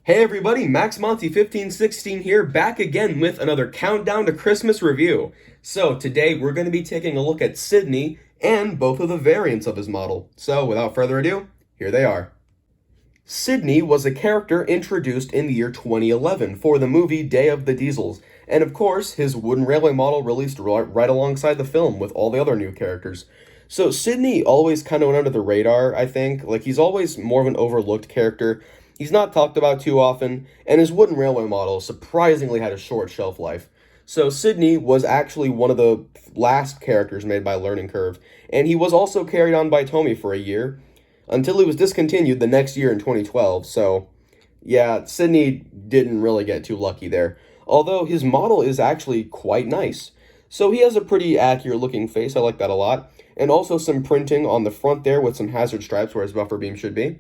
Hey everybody, Max Monty 1516 here, back again with another Countdown to Christmas review. So today we're going to be taking a look at Sidney and both of the variants of his model. So without further ado, here they are. Sidney was a character introduced in the year 2011 for the movie Day of the Diesels, and of course his wooden railway model released right alongside the film with all the other new characters. So Sidney always kind of went under the radar, I think. Like, he's always more of an overlooked character. He's not talked about too often, and his wooden railway model surprisingly had a short shelf life. So Sidney was actually one of the last characters made by Learning Curve, and he was also carried on by Tomy for a year, until he was discontinued the next year in 2012, so yeah, Sidney didn't really get too lucky there. Although his model is actually quite nice. So he has a pretty accurate looking face, I like that a lot. And also some printing on the front there with some hazard stripes where his buffer beam should be.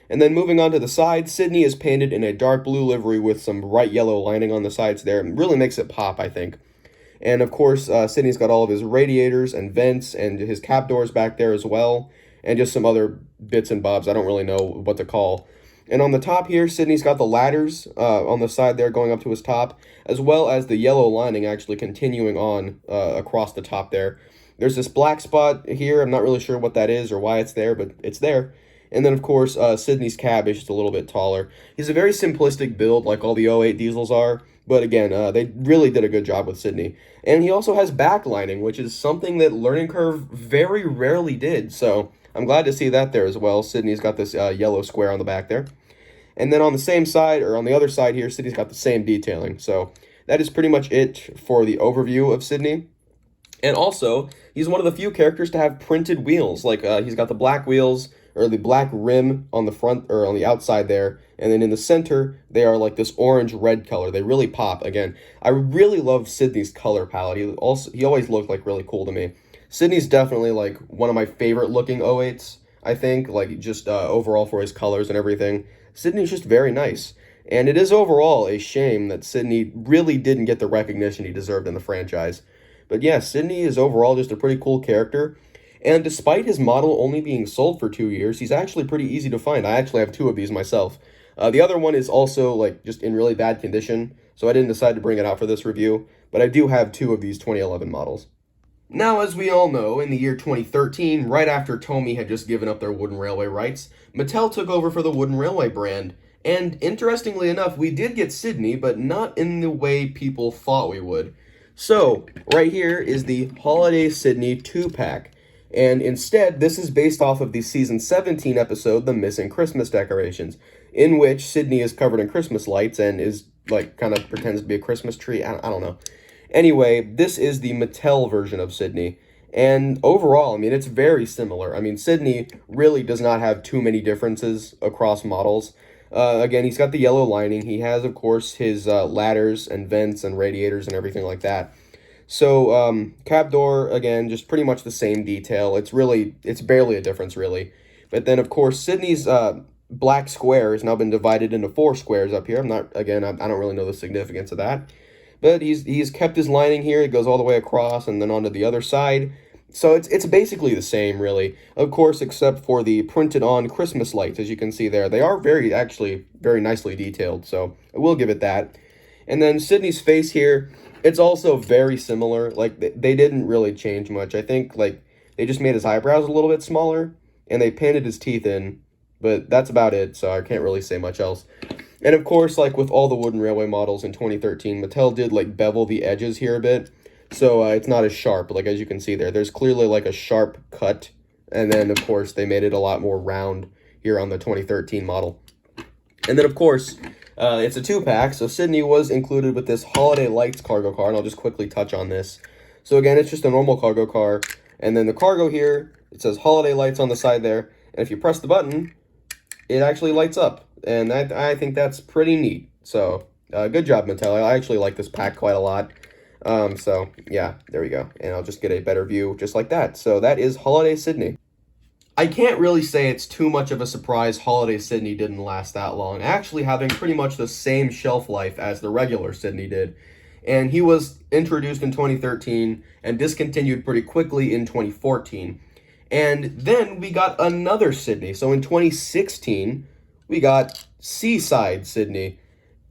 And then moving on to the side, Sidney is painted in a dark blue livery with some bright yellow lining on the sides there. It really makes it pop, I think. And of course, Sidney's got all of his radiators and vents and his cap doors back there as well. And just some other bits and bobs I don't really know what to call. And on the top here, Sidney's got the ladders on the side there going up to his top, as well as the yellow lining actually continuing on across the top there. There's this black spot here. I'm not really sure what that is or why it's there, but it's there. And then, of course, Sidney's cab is just a little bit taller. He's a very simplistic build, like all the '08 diesels are. But again, they really did a good job with Sidney. And he also has backlining, which is something that Learning Curve very rarely did. So I'm glad to see that there as well. Sidney's got this yellow square on the back there. And then on the same side, or on the other side here, Sidney's got the same detailing. So that is pretty much it for the overview of Sidney. And also, he's one of the few characters to have printed wheels. Like, he's got the black wheels, or the black rim on the front, or on the outside there. And then in the center, they are like this orange-red color. They really pop. Again, I really love Sidney's color palette. He always looked, like, really cool to me. Sidney's definitely, like, one of my favorite looking '08s, I think. Like, just overall for his colors and everything. Sidney's just very nice. And it is overall a shame that Sidney really didn't get the recognition he deserved in the franchise. But yeah, Sidney is overall just a pretty cool character. And despite his model only being sold for 2 years, he's actually pretty easy to find. I actually have 2 of these myself. The other one is also, like, just in really bad condition, so I didn't decide to bring it out for this review, but I do have 2 of these 2011 models. Now, as we all know, in the year 2013, right after Tomy had just given up their wooden railway rights, Mattel took over for the wooden railway brand. And interestingly enough, we did get Sidney, but not in the way people thought we would. So, right here is the Holiday Sidney 2-pack. And instead, this is based off of the season 17 episode, The Missing Christmas Decorations, in which Sidney is covered in Christmas lights and is, like, kind of pretends to be a Christmas tree. I don't know. Anyway, this is the Mattel version of Sidney. And overall, I mean, it's very similar. I mean, Sidney really does not have too many differences across models. Again, he's got the yellow lining. He has, of course, his ladders and vents and radiators and everything like that. So, cab door, again, just pretty much the same detail. It's barely a difference, really. But then, of course, Sidney's black square has now been divided into 4 squares up here. I don't really know the significance of that. But he's kept his lining here. It goes all the way across and then onto the other side. So it's basically the same, really. Of course, except for the printed-on Christmas lights, as you can see there. They are actually very nicely detailed, so I will give it that. And then Sidney's face here, it's also very similar. Like, they didn't really change much. I think, like, they just made his eyebrows a little bit smaller, and they painted his teeth in, but that's about it, so I can't really say much else. And of course, like with all the wooden railway models in 2013, Mattel did, like, bevel the edges here a bit, so it's not as sharp. Like, as you can see there, there's clearly, like, a sharp cut, and then, of course, they made it a lot more round here on the 2013 model. And then, of course, it's a 2-pack, so Sidney was included with this Holiday Lights cargo car, and I'll just quickly touch on this. So again, it's just a normal cargo car, and then the cargo here, it says Holiday Lights on the side there, and if you press the button, it actually lights up, and I think that's pretty neat. So, good job, Mattel. I actually like this pack quite a lot. So, yeah, there we go, and I'll just get a better view just like that. So that is Holiday Sidney. I can't really say it's too much of a surprise Holiday Sidney didn't last that long, actually having pretty much the same shelf life as the regular Sidney did. And he was introduced in 2013 and discontinued pretty quickly in 2014. And then we got another Sidney. So in 2016, we got Seaside Sydney.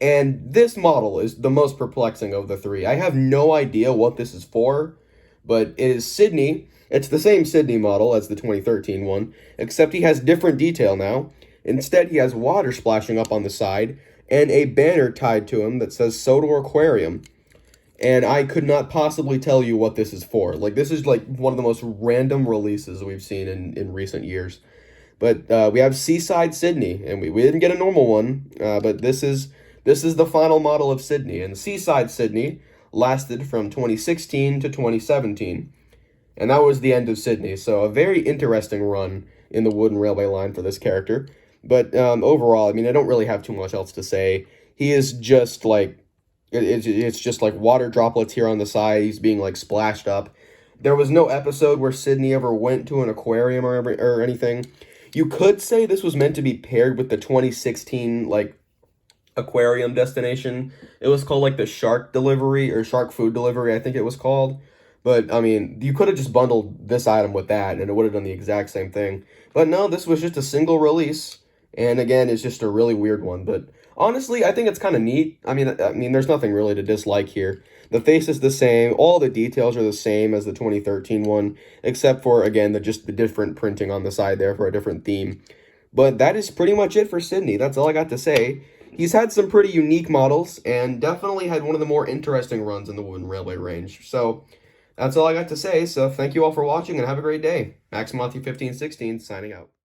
And this model is the most perplexing of the three. I have no idea what this is for, but it is Sidney. It's the same Sidney model as the 2013 one, except he has different detail now. Instead, he has water splashing up on the side and a banner tied to him that says Soda Aquarium. And I could not possibly tell you what this is for. Like, this is like one of the most random releases we've seen in recent years. But we have Seaside Sydney, and we didn't get a normal one, but this is the final model of Sydney. And Seaside Sydney lasted from 2016 to 2017. And that was the end of Sydney. So a very interesting run in the wooden railway line for this character. But overall, I mean, I don't really have too much else to say. He is just like, it's just like water droplets here on the side. He's being like splashed up. There was no episode where Sydney ever went to an aquarium or anything. You could say this was meant to be paired with the 2016 like aquarium destination. It was called like the shark delivery or shark food delivery, I think it was called. But I mean, you could have just bundled this item with that and it would have done the exact same thing. But no, this was just a single release. And again, it's just a really weird one. But honestly, I think it's kind of neat. I mean, there's nothing really to dislike here. The face is the same. All the details are the same as the 2013 one, except for, again, just the different printing on the side there for a different theme. But that is pretty much it for Sydney. That's all I got to say. He's had some pretty unique models and definitely had one of the more interesting runs in the Wooden Railway range. So that's all I got to say. So thank you all for watching and have a great day. Max Monty 1516 signing out.